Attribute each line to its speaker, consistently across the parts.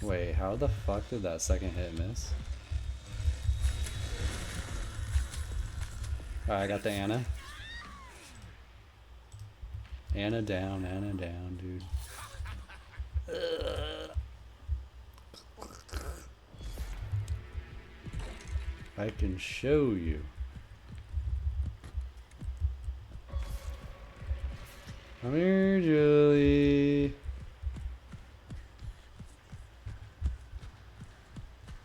Speaker 1: Wait, how the fuck did that second hit miss? Alright, I got the Anna. Anna down, dude. I can show you. Come here, Julie.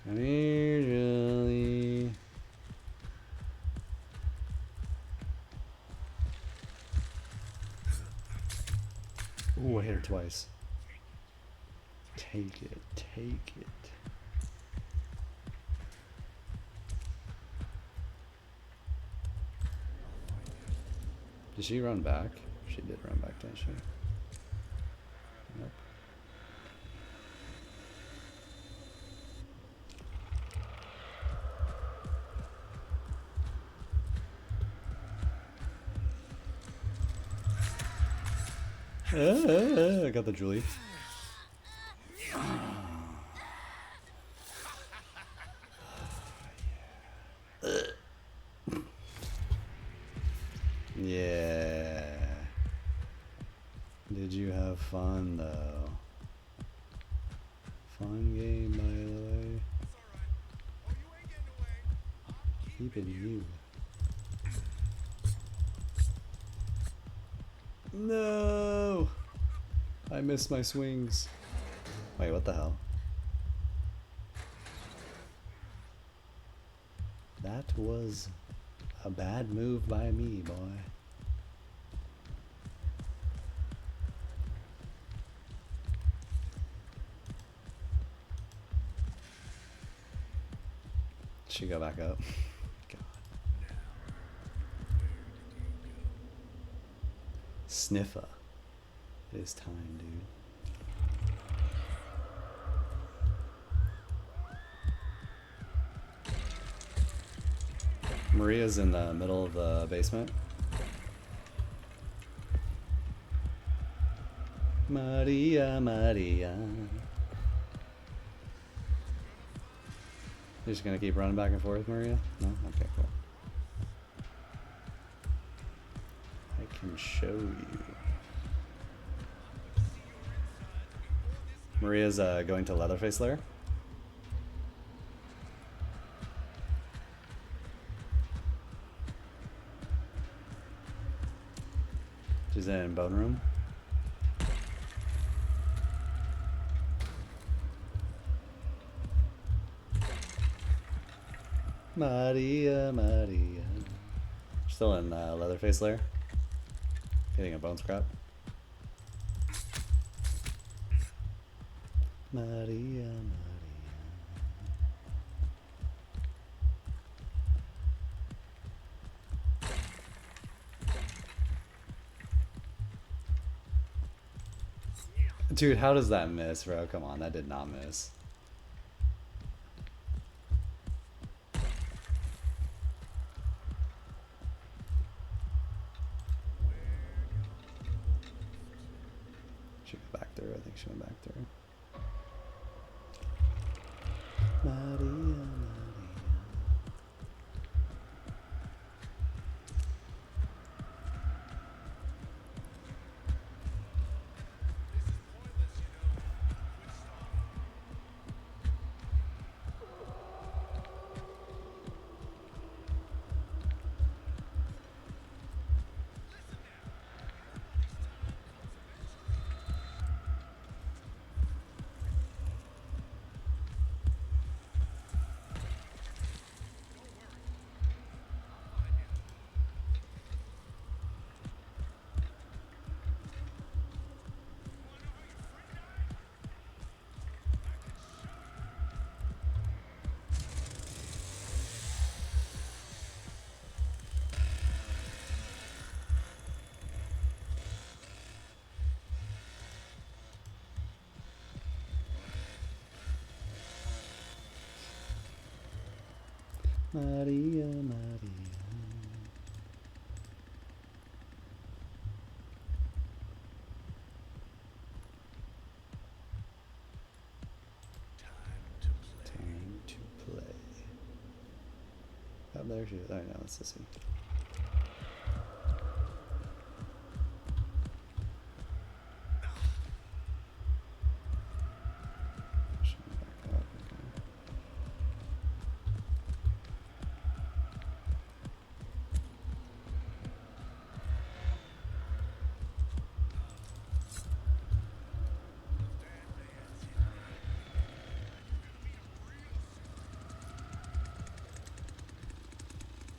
Speaker 1: Come here, Julie. Ooh, I hit her twice. Take it, take it. Did she run back? She did run back, didn't she? Nope. I got the Julie. Yeah. Did you have fun though? Fun game, by the way. Keeping you. No! I missed my swings. Wait, what the hell? That was a bad move by me, boy. Should go back up. God. Sniffer. It is time, dude. Maria's in the middle of the basement. Maria, Maria. You're just gonna keep running back and forth, Maria? No? Okay, cool. I can show you. Maria's going to Leatherface Lair. She's in Bone Room. Maria, Maria. Still in Leatherface Lair. Getting a bone scrap. Maria, Maria. Dude, how does that miss, bro? Come on, that did not miss. She went back through. I think she went back through. Maria, Maria. Maria, Maria. there she is. Alright, now let's see.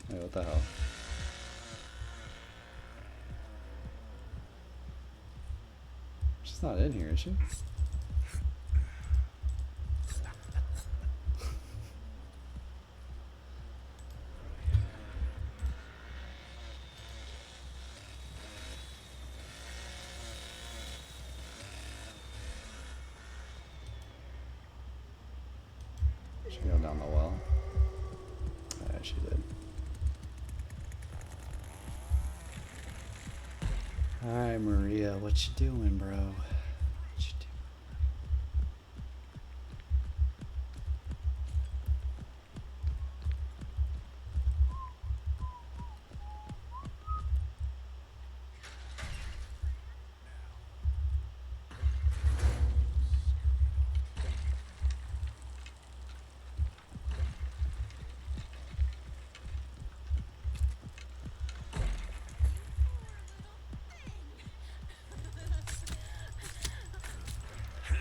Speaker 1: Wait, what the hell? She's not in here, is she? She go down the well. Yeah, she did. Alright, Maria, what you doing, bro? What you doing?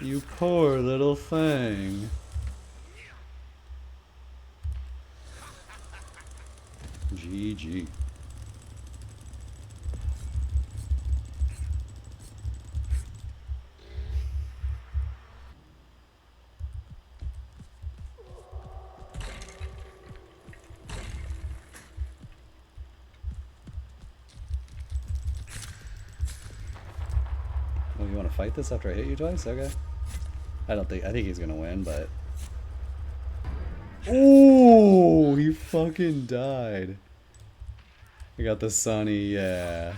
Speaker 1: You poor little thing. GG. Oh, you want to fight this after I hit you twice? Okay. I think he's gonna win, but... Oh, he fucking died. I got the Sunny, yeah.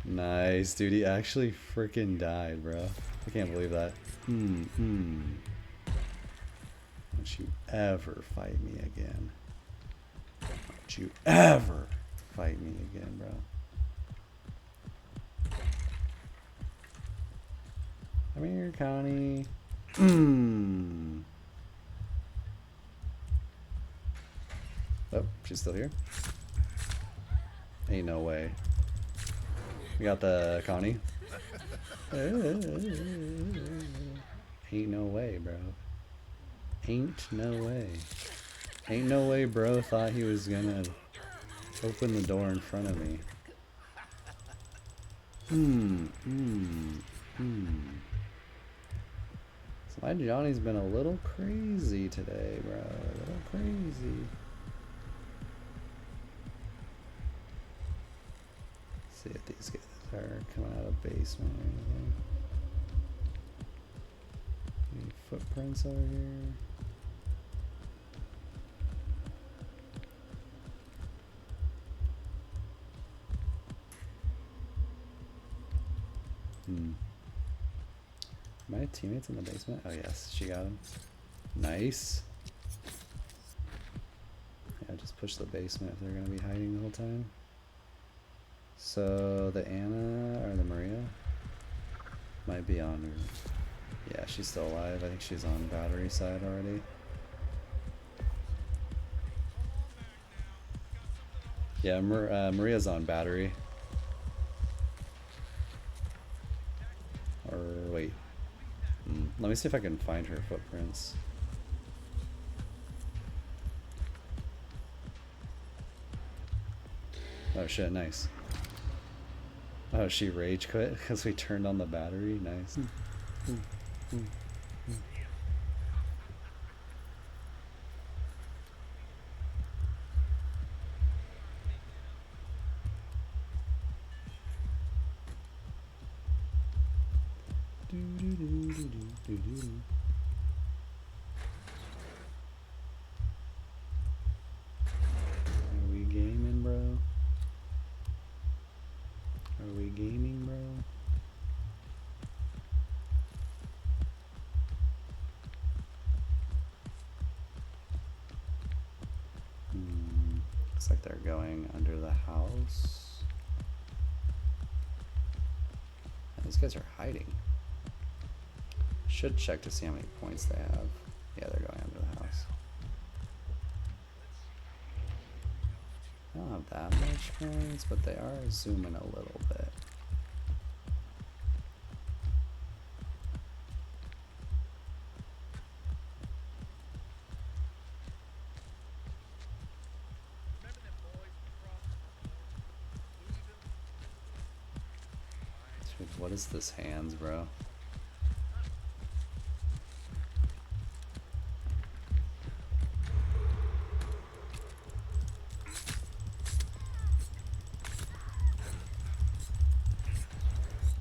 Speaker 1: Nice, dude. He actually freaking died, bro. I can't believe that. Don't you ever fight me again. Don't you ever fight me again, bro. Come here, Connie. Oh, she's still here. Ain't no way. We got the Connie. Ain't no way, bro. Ain't no way. Ain't no way bro thought he was gonna open the door in front of me. So my Johnny's been a little crazy today, bro. A little crazy. See if these guys are coming out of basement or anything. Any footprints over here? My teammates in the basement? Oh yes, she got him. Nice. Yeah, just push the basement if they're gonna be hiding the whole time. So the Anna or the Maria might be on her. Yeah, she's still alive. I think she's on battery side already. Yeah, Maria's on battery. Or wait. Let me see if I can find her footprints. Oh shit, nice. Oh, she rage quit because we turned on the battery? Nice. Are we gaming, bro? Are we gaming, bro? Looks like they're going under the house. And these guys are hiding. Should check to see how many points they have. Yeah, they're going under the house. I don't have that much points, but they are zooming a little bit. Dude, what is this hands, bro?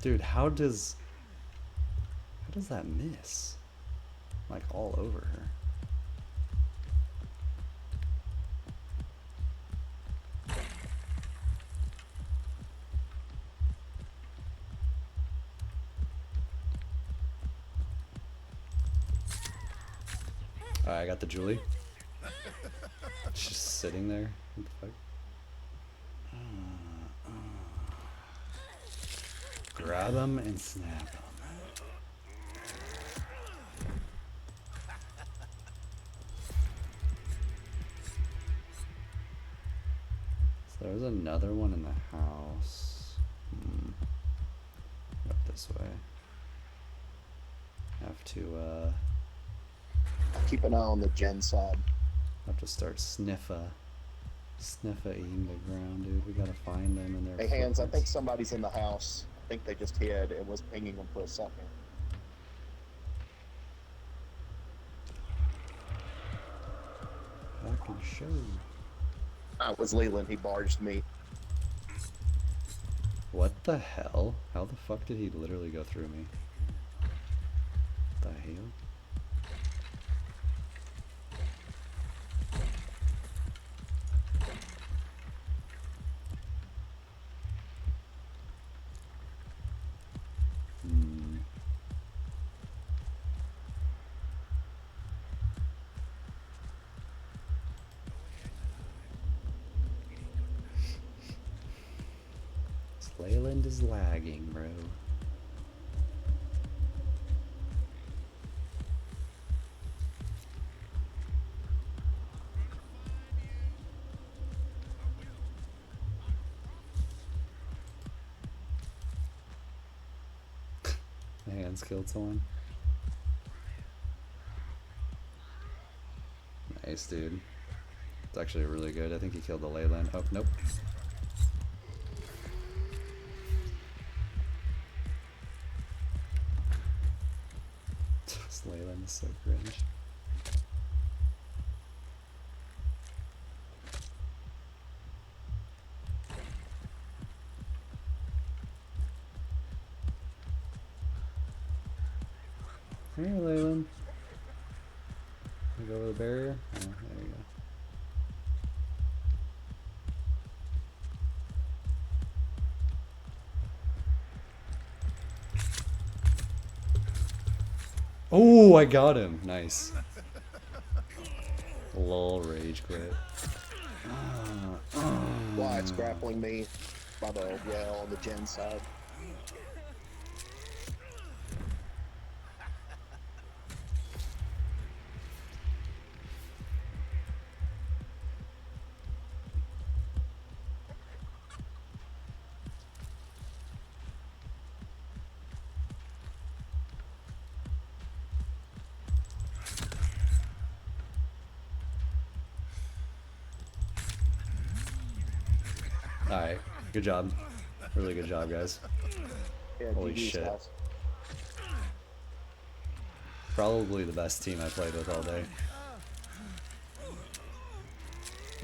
Speaker 1: Dude, how does that miss? Like all over her. Alright, I got the Julie. She's just sitting there. What the fuck? Grab him and snap him. So there's another one in the house. Up this way. Have to
Speaker 2: Keep an eye on the gen side.
Speaker 1: have to start eating the ground, dude. We gotta find them in their
Speaker 2: Hey, Hands, I think
Speaker 1: footprints.
Speaker 2: somebody's in the house. I think they just hid. It was pinging them for a second.
Speaker 1: I can show you.
Speaker 2: It was Leland. He barged me.
Speaker 1: What the hell? How the fuck did he literally go through me? The hell? Leyland is lagging, bro. My hands killed someone. Nice, dude. It's actually really good. I think he killed the Leyland. Oh, nope. This Leyland is so cringe. Here, Leyland. Go over the barrier. Oh, there you go. Oh, I got him. Nice. Lol, rage quit.
Speaker 2: Why it's grappling me by the well on the gen side.
Speaker 1: Alright, good job. Really good job, guys.
Speaker 2: Yeah,
Speaker 1: Holy
Speaker 2: GG's,
Speaker 1: shit.
Speaker 2: guys.
Speaker 1: Probably the best team I played with all day.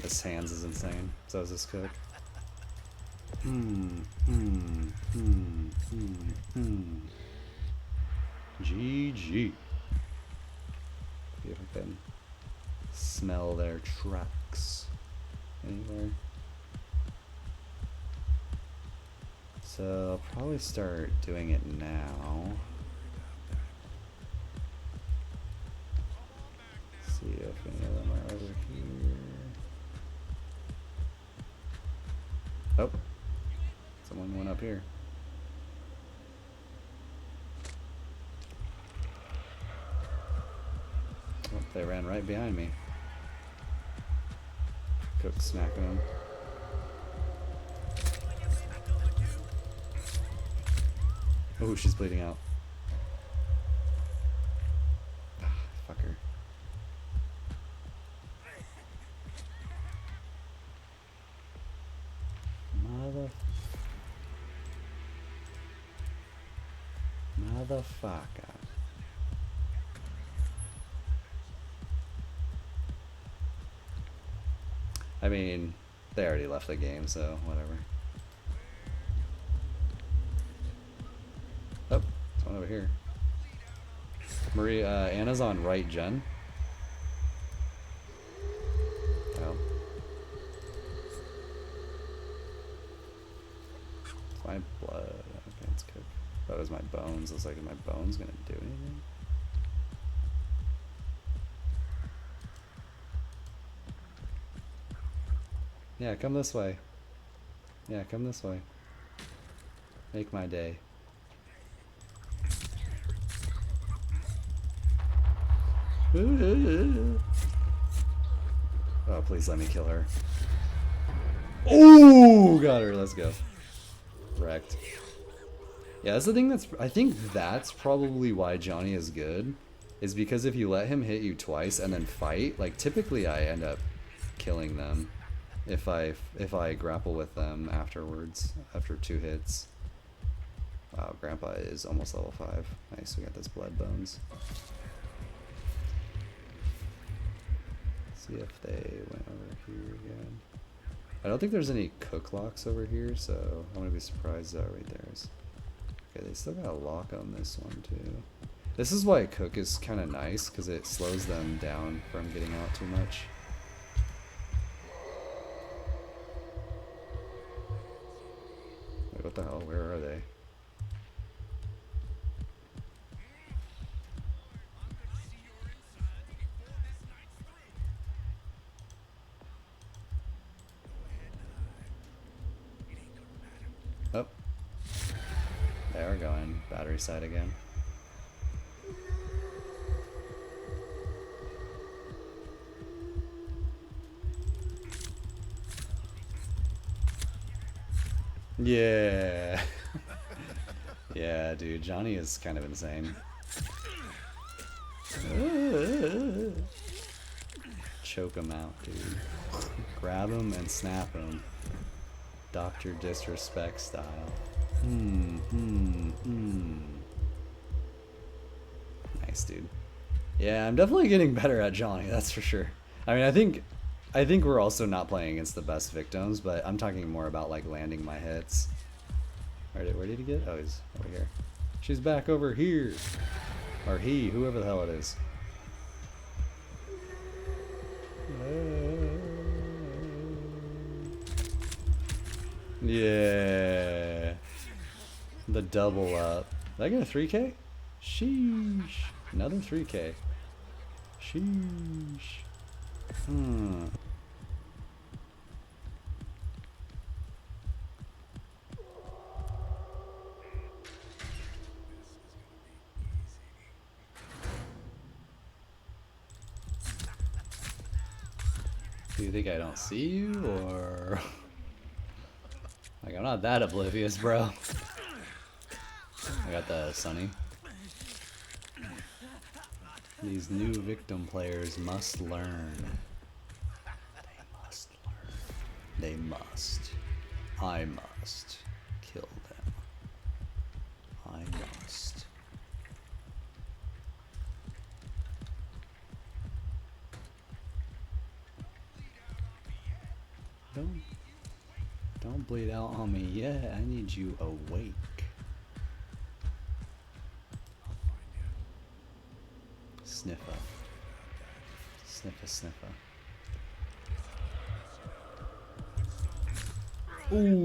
Speaker 1: This Hands is insane. So is this Cook. GG. See if I can smell their tracks anywhere. So I'll probably start doing it now. See if any of them are over here. Oh, someone went up here. Oh, they ran right behind me. Cook's smacking them. Oh, she's bleeding out. Ah, fuck her. Motherfucker. I mean, they already left the game, so whatever. Oh, there's one over here. Marie, Anna's on right, Jen. Oh. It's my blood. Okay, it's cooked. That was my bones. I was like, are my bones gonna do anything? Yeah, come this way. Yeah, come this way. Make my day. Oh, please let me kill her. Oh, got her. Let's go. Wrecked. Yeah, that's the thing I think that's probably why Johnny is good. Is because if you let him hit you twice and then fight, like typically I end up killing them if I grapple with them afterwards, after 2 hits. Wow, Grandpa is almost level 5. Nice, we got those blood bones. See if they went over here again. I don't think there's any cook locks over here, so I'm gonna be surprised. Oh, right there is. Okay, they still got a lock on this one too. This is why cook is kind of nice, because it slows them down from getting out too much. Wait, what the hell? Where are they? Oh. They are going battery side again. Yeah. Yeah, dude, Johnny is kind of insane. Choke him out, dude. Grab him and snap him. Dr. Disrespect style. Nice, dude. Yeah, I'm definitely getting better at Johnny, that's for sure. I mean, I think we're also not playing against the best victims, but I'm talking more about like landing my hits. Where did he get? Oh, he's over here. She's back over here. Or he, whoever the hell it is. Yeah. The double up. Did I get a 3K? Sheesh. Another 3K. Sheesh. Do you think I don't see you, or... Like, I'm not that oblivious, bro. I got the Sunny. These new victim players must learn. They must learn. They must. I must kill them. I must. Don't bleed out on me yet. I need you awake. Sniffer. Sniffer, sniffer. Ooh.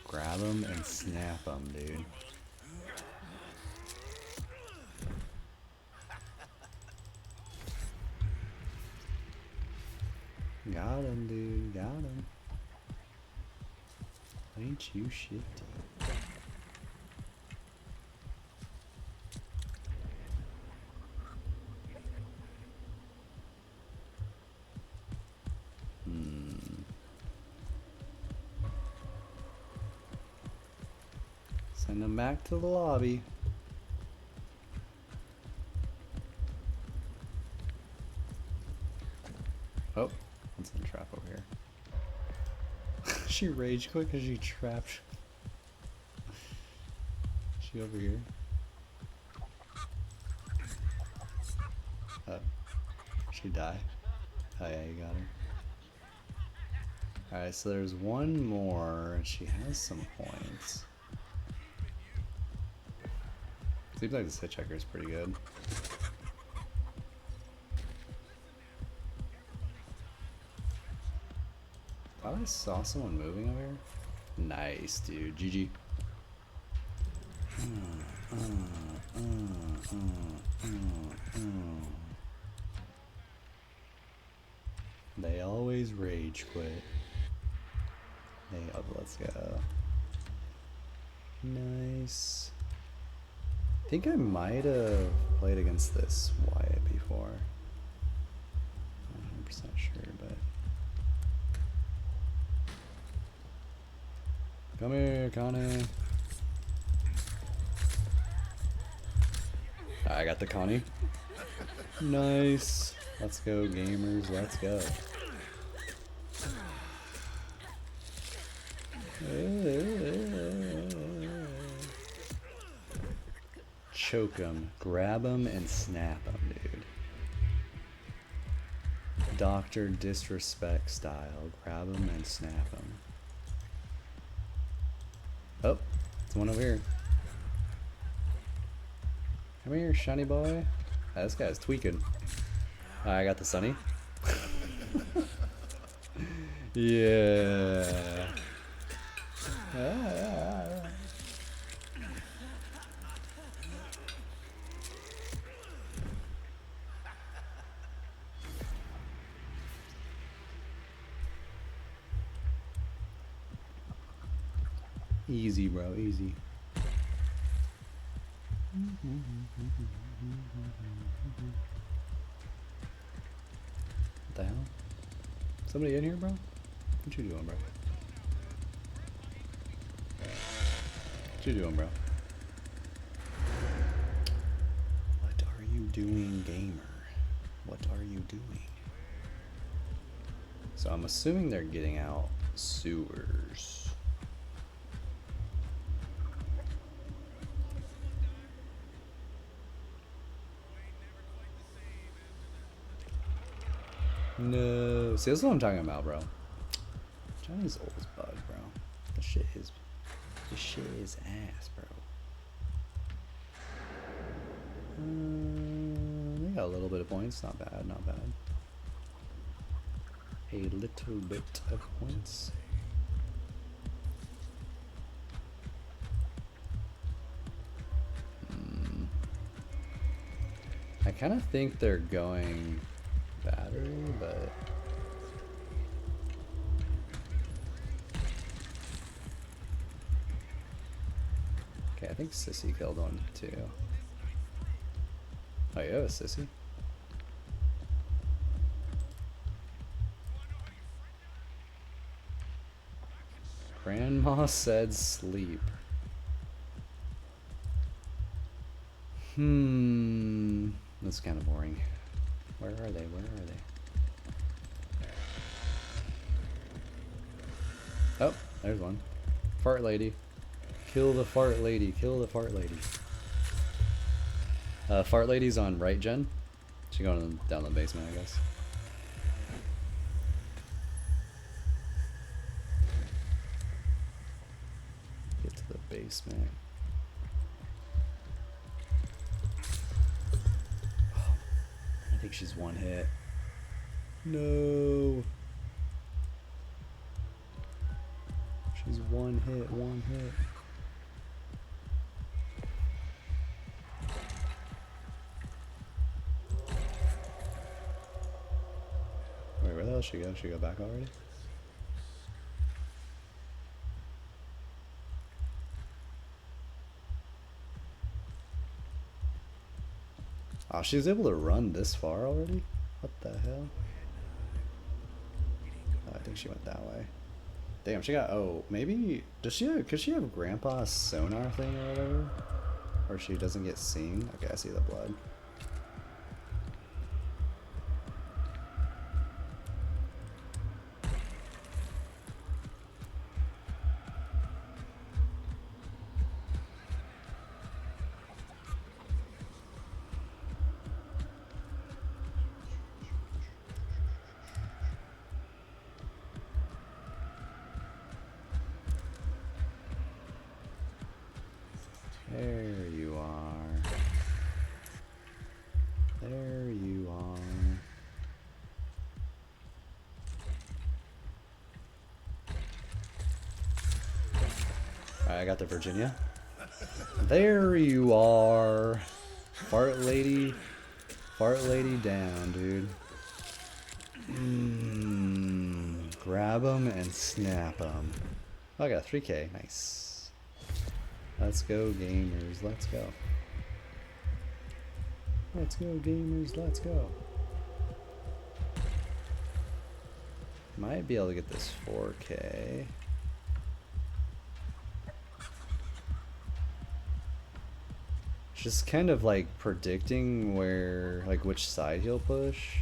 Speaker 1: Grab him and snap him, dude. Got him, dude. Got him. Ain't you shifty? Send him back to the lobby. Oh, that's a trap over here. She rage quit because she trapped. She over here. Oh, she die. Oh yeah, you got her. Alright, so there's one more. She has some points. Seems like this hitchhiker is pretty good. Thought I saw someone moving over here. Nice, dude. GG. They always rage quit. Oh, let's go. Nice. I think I might have played against this Wyatt before. Not 100% sure, but. Come here, Connie. I got the Connie. Nice. Let's go, gamers. Let's go. Choke him, grab him, and snap him, dude. Doctor Disrespect style. Grab him and snap him. Oh, it's one over here. Come here, shiny boy. Ah, this guy's tweaking. I got the Sunny. Yeah. Easy, bro, easy. What the hell? Somebody in here, bro? What you doing, bro? What you doing, bro? What are you doing, gamer? What are you doing? So I'm assuming they're getting out sewers. No. See, that's what I'm talking about, bro. Johnny's old as bud, bro. This shit is ass, bro. They got a little bit of points. Not bad, not bad. A little bit of points. I kind of think they're going battery, but okay, I think Sissy killed one too. Oh, you have a Sissy? Grandma said sleep. That's kind of boring. Where are they? Where are they? Oh, there's one. Fart lady. Kill the fart lady. Kill the fart lady. Fart lady's on right, Jen. She's going down the basement, I guess. Get to the basement. I think she's one hit. No. She's one hit, one hit. Wait, where the hell she go? She go back already? Oh, she's able to run this far already? What the hell? Oh, I think she went that way. Damn, she got, oh, maybe, could she have Grandpa's sonar thing or whatever? Or she doesn't get seen? Okay, I see the blood. There you are. There you are. Alright, I got the Virginia. There you are. Fart lady down, dude. Grab him and snap him. Oh, I got a 3K. Nice. Let's go, gamers. Let's go. Let's go, gamers. Let's go. Might be able to get this 4K. Just kind of like predicting where, like which side he'll push.